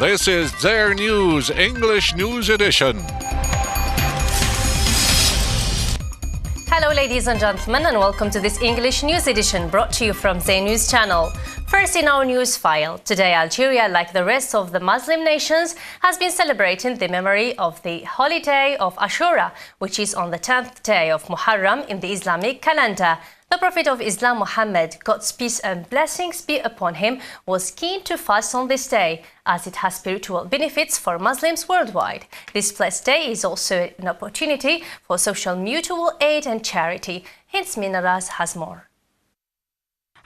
This is Dzair News English News Edition. Hello ladies and gentlemen, and welcome to this English News Edition brought to you from Dzair News channel. First in our news file, today Algeria, like the rest of the Muslim nations, has been celebrating the memory of the holiday of Ashura, which is on the 10th day of Muharram in the Islamic calendar. The Prophet of Islam, Muhammad, God's peace and blessings be upon him, was keen to fast on this day, as it has spiritual benefits for Muslims worldwide. This blessed day is also an opportunity for social mutual aid and charity. Hence, Minaraz has more.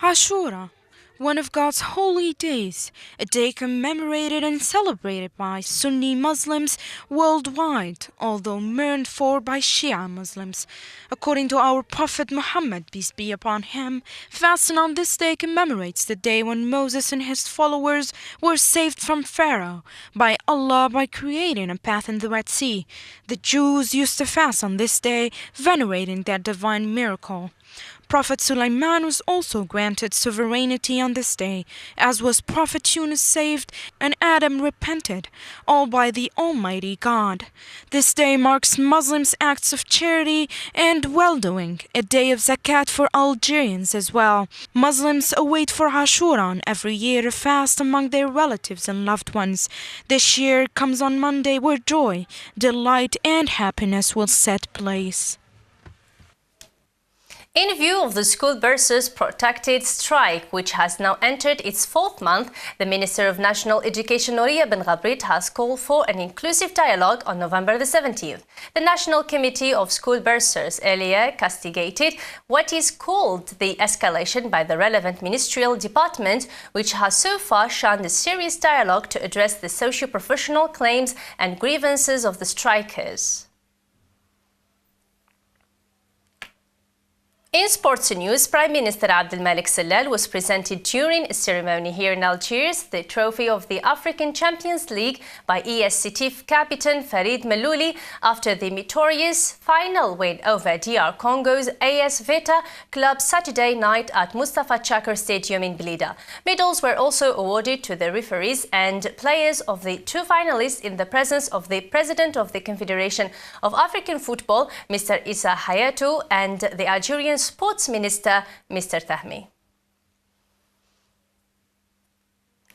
Ashura, one of God's holy days, a day commemorated and celebrated by Sunni Muslims worldwide, although mourned for by Shia Muslims. According to our Prophet Muhammad, peace be upon him, fasting on this day commemorates the day when Moses and his followers were saved from Pharaoh by Allah by creating a path in the Red Sea. The Jews used to fast on this day, venerating that divine miracle. Prophet Sulaiman was also granted sovereignty on this day, as was Prophet Yunus saved and Adam repented, all by the Almighty God. This day marks Muslims' acts of charity and well-doing, a day of zakat for Algerians as well. Muslims await for Ashura every year a fast among their relatives and loved ones. This year comes on Monday where joy, delight and happiness will set place. In view of the school bursars' protracted strike, which has now entered its fourth month, the Minister of National Education, Noria Ben Ghabrit, has called for an inclusive dialogue on November the 17th. The National Committee of School Bursars earlier castigated what is called the escalation by the relevant ministerial department, which has so far shunned a serious dialogue to address the socio-professional claims and grievances of the strikers. In sports news, Prime Minister Abdelmalek Sellal was presented during a ceremony here in Algiers the trophy of the African Champions League by ES Sétif captain Farid Melouli after the meritorious final win over DR Congo's AS Vita club Saturday night at Mustafa Chakr Stadium in Blida. Medals were also awarded to the referees and players of the two finalists in the presence of the President of the Confederation of African Football, Mr. Issa Hayatou, and the Algerian Sports Minister, Mr. Tahmi.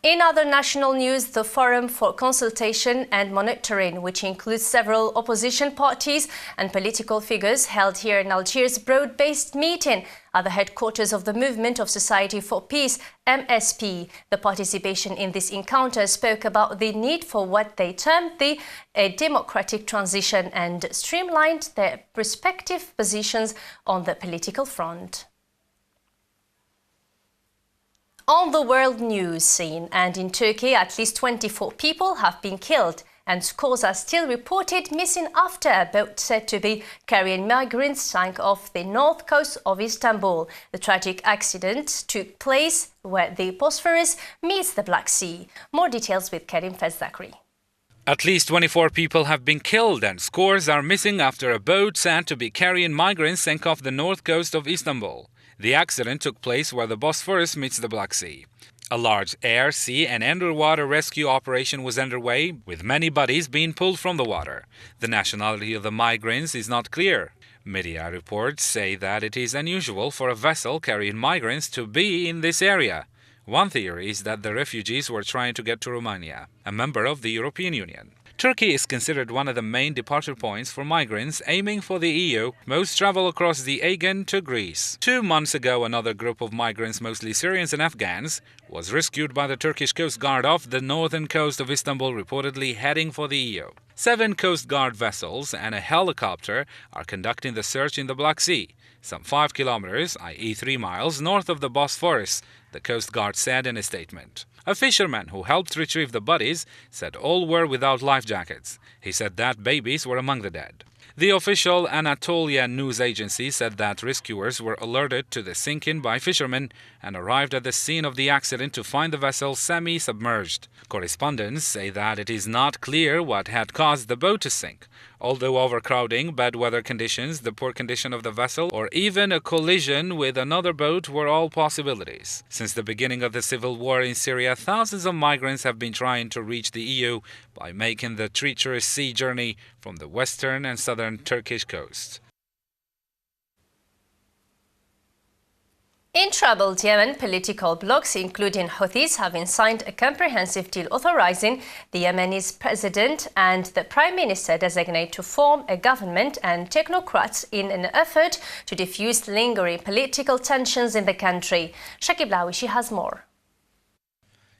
In other national news, the Forum for Consultation and Monitoring, which includes several opposition parties and political figures, held here in Algiers broad-based meeting at the headquarters of the Movement of Society for Peace, MSP. The participation in this encounter spoke about the need for what they termed a democratic transition and streamlined their respective positions on the political front. On the world news scene and in Turkey, at least 24 people have been killed and scores are still reported missing after a boat said to be carrying migrants sank off the north coast of Istanbul. The tragic accident took place where the Bosphorus meets the Black Sea. More details with Karim Fazzakri. At least 24 people have been killed and scores are missing after a boat said to be carrying migrants sank off the north coast of Istanbul. The accident took place where the Bosphorus meets the Black Sea. A large air, sea and underwater rescue operation was underway, with many bodies being pulled from the water. The nationality of the migrants is not clear. Media reports say that it is unusual for a vessel carrying migrants to be in this area. One theory is that the refugees were trying to get to Romania, a member of the European Union. Turkey is considered one of the main departure points for migrants aiming for the EU. Most travel across the Aegean to Greece. 2 months ago, another group of migrants, mostly Syrians and Afghans, was rescued by the Turkish Coast Guard off the northern coast of Istanbul, reportedly heading for the EU. 7 Coast Guard vessels and a helicopter are conducting the search in the Black Sea, some 5 kilometers, i.e. 3 miles, north of the Bosphorus, the Coast Guard said in a statement. A fisherman who helped retrieve the bodies said all were without life jackets. He said that babies were among the dead. The official Anatolia news agency said that rescuers were alerted to the sinking by fishermen and arrived at the scene of the accident to find the vessel semi-submerged. Correspondents say that it is not clear what had caused the boat to sink. Although overcrowding, bad weather conditions, the poor condition of the vessel, or even a collision with another boat were all possibilities. Since the beginning of the civil war in Syria, thousands of migrants have been trying to reach the EU by making the treacherous sea journey from the western and southern Turkish coast. In troubled Yemen, political blocs, including Houthis, have signed a comprehensive deal authorizing the Yemeni president and the prime minister designate to form a government and technocrats in an effort to diffuse lingering political tensions in the country. Shakib Lawishi has more.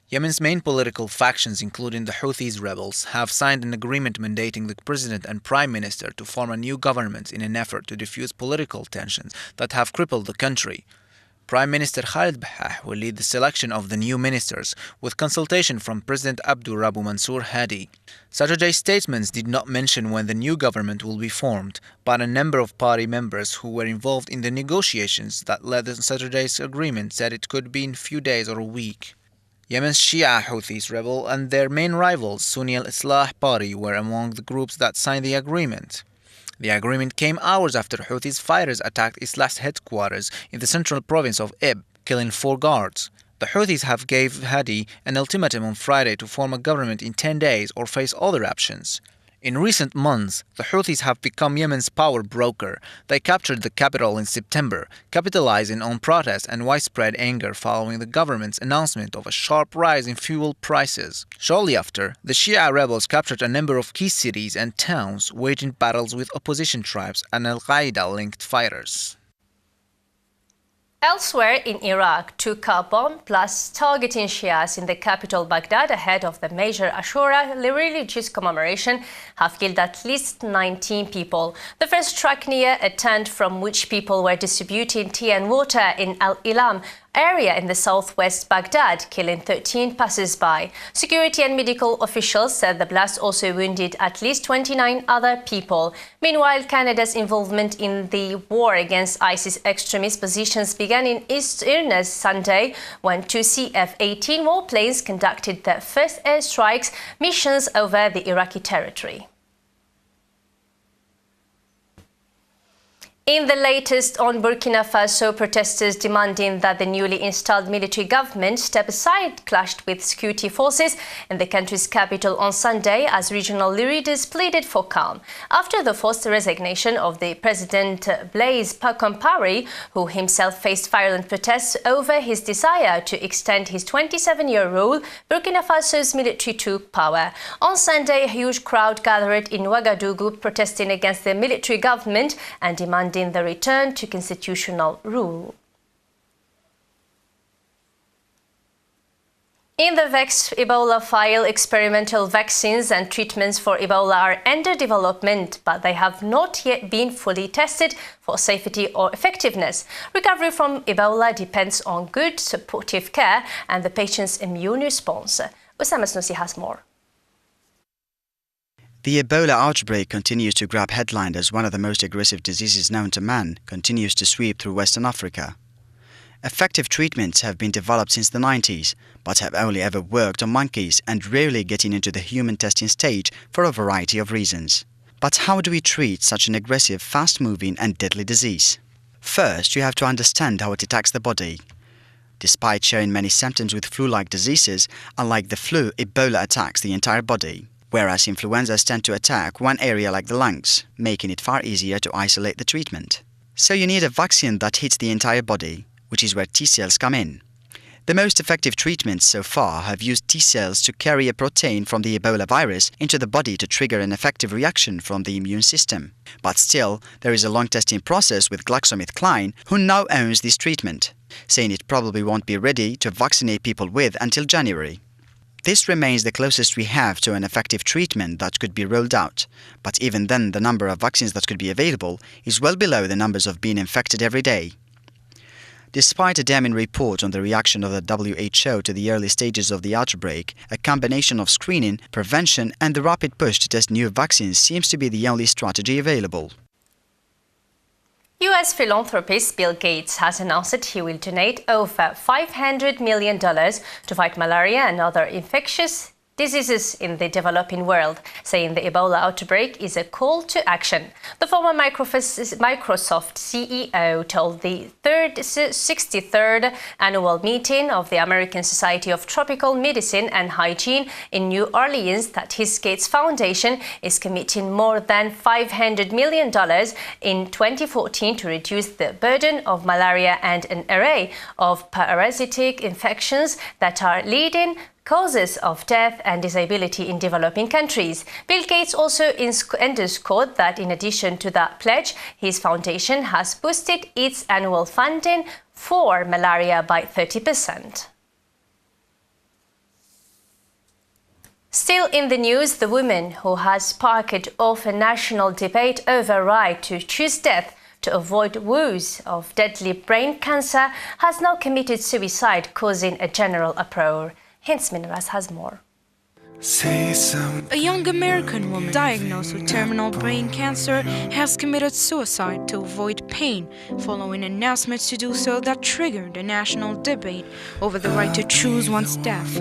Yemen's main political factions, including the Houthis rebels, have signed an agreement mandating the president and prime minister to form a new government in an effort to diffuse political tensions that have crippled the country. Prime Minister Khalid Bahah will lead the selection of the new ministers, with consultation from President Abdur Rabu Mansour Hadi. Saturday's statements did not mention when the new government will be formed, but a number of party members who were involved in the negotiations that led to Saturday's agreement said it could be in a few days or a week. Yemen's Shia Houthis rebel and their main rivals, Sunni al-Islah Party, were among the groups that signed the agreement. The agreement came hours after Houthis fighters attacked Islah's headquarters in the central province of Ib, killing 4 guards. The Houthis have gave Hadi an ultimatum on Friday to form a government in 10 days or face other options. In recent months, the Houthis have become Yemen's power broker. They captured the capital in September, capitalizing on protests and widespread anger following the government's announcement of a sharp rise in fuel prices. Shortly after, the Shia rebels captured a number of key cities and towns, waging battles with opposition tribes and Al-Qaeda-linked fighters. Elsewhere in Iraq, 2 car bomb blasts targeting Shias in the capital Baghdad ahead of the major Ashura religious commemoration have killed at least 19 people. The first struck near a tent from which people were distributing tea and water in Al-Ilam area in the southwest Baghdad, killing 13 passers-by. Security and medical officials said the blast also wounded at least 29 other people. Meanwhile, Canada's involvement in the war against ISIS extremist positions began in East Irnes Sunday when 2 CF-18 warplanes conducted their first airstrikes missions over the Iraqi territory. In the latest on Burkina Faso, protesters demanding that the newly installed military government step aside clashed with security forces in the country's capital on Sunday as regional leaders pleaded for calm. After the forced resignation of the president Blaise Compaoré, who himself faced violent protests over his desire to extend his 27-year rule, Burkina Faso's military took power. On Sunday, a huge crowd gathered in Ouagadougou protesting against the military government and demanding the return to constitutional rule. In the vexed Ebola file, experimental vaccines and treatments for Ebola are under development, but they have not yet been fully tested for safety or effectiveness. Recovery from Ebola depends on good supportive care and the patient's immune response. Osama Snoussi has more. The Ebola outbreak continues to grab headlines as one of the most aggressive diseases known to man continues to sweep through Western Africa. Effective treatments have been developed since the 90s, but have only ever worked on monkeys and rarely getting into the human testing stage for a variety of reasons. But how do we treat such an aggressive, fast-moving and deadly disease? First, you have to understand how it attacks the body. Despite showing many symptoms with flu-like diseases, unlike the flu, Ebola attacks the entire body, whereas influenzas tend to attack one area like the lungs, making it far easier to isolate the treatment. So you need a vaccine that hits the entire body, which is where T-cells come in. The most effective treatments so far have used T-cells to carry a protein from the Ebola virus into the body to trigger an effective reaction from the immune system. But still, there is a long testing process with GlaxoSmithKline, who now owns this treatment, saying it probably won't be ready to vaccinate people with until January. This remains the closest we have to an effective treatment that could be rolled out, but even then the number of vaccines that could be available is well below the numbers of being infected every day. Despite a damning report on the reaction of the WHO to the early stages of the outbreak, a combination of screening, prevention and the rapid push to test new vaccines seems to be the only strategy available. U.S. philanthropist Bill Gates has announced that he will donate over $500 million to fight malaria and other infectious diseases in the developing world, saying the Ebola outbreak is a call to action. The former Microsoft CEO told the 63rd annual meeting of the American Society of Tropical Medicine and Hygiene in New Orleans that his Gates Foundation is committing more than $500 million in 2014 to reduce the burden of malaria and an array of parasitic infections that are leading causes of death and disability in developing countries. Bill Gates also underscored that in addition to that pledge, his foundation has boosted its annual funding for malaria by 30%. Still in the news, the woman who has sparked off a national debate over right to choose death to avoid woes of deadly brain cancer has now committed suicide, causing a general uproar. Hence, Minras has more. A young American woman diagnosed with terminal brain cancer has committed suicide to avoid pain following announcements to do so that triggered a national debate over the right to choose one's death.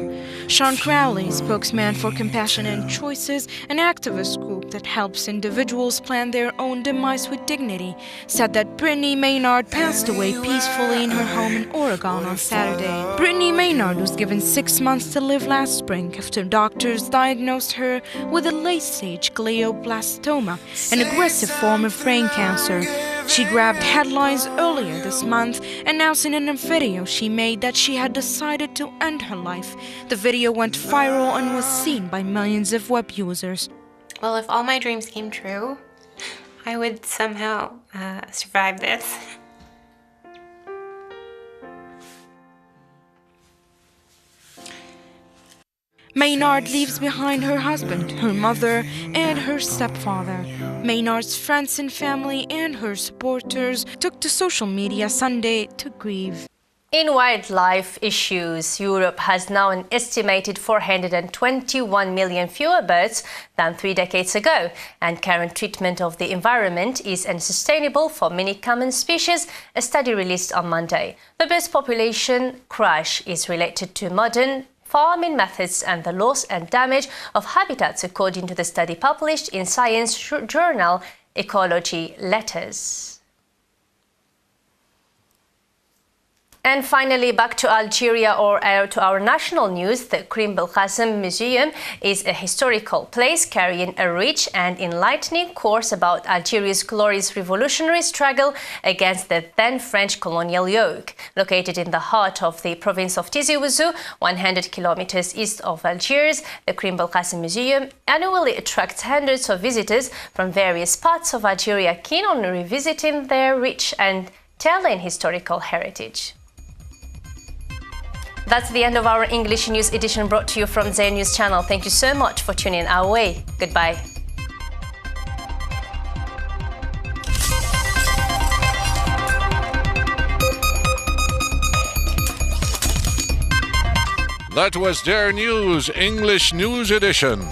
Sean Crowley, spokesman for Compassionate Choices, an activist group that helps individuals plan their own demise with dignity, said that Brittany Maynard passed away peacefully in her home in Oregon on Saturday. Brittany Maynard was given 6 months to live last spring after doctors diagnosed her with a late-stage glioblastoma, an aggressive form of brain cancer. She grabbed headlines earlier this month, announcing in a video she made that she had decided to end her life. The video went viral and was seen by millions of web users. Well, if all my dreams came true, I would somehow survive this. Maynard leaves behind her husband, her mother, and her stepfather. Maynard's friends and family and her supporters took to social media Sunday to grieve. In wildlife issues, Europe has now an estimated 421 million fewer birds than 3 decades ago, and current treatment of the environment is unsustainable for many common species, a study released on Monday. The birds' population crash is related to modern farming methods and the loss and damage of habitats, according to the study published in science journal Ecology Letters. And finally, back to Algeria, or to our national news. The Krim Belkacem Museum is a historical place carrying a rich and enlightening course about Algeria's glorious revolutionary struggle against the then French colonial yoke. Located in the heart of the province of Tizi Ouzou, 100 kilometers east of Algiers, the Krim Belkacem Museum annually attracts hundreds of visitors from various parts of Algeria keen on revisiting their rich and telling historical heritage. That's the end of our English news edition, brought to you from Dzair News Channel. Thank you so much for tuning our way. Goodbye. That was Dzair News English News Edition.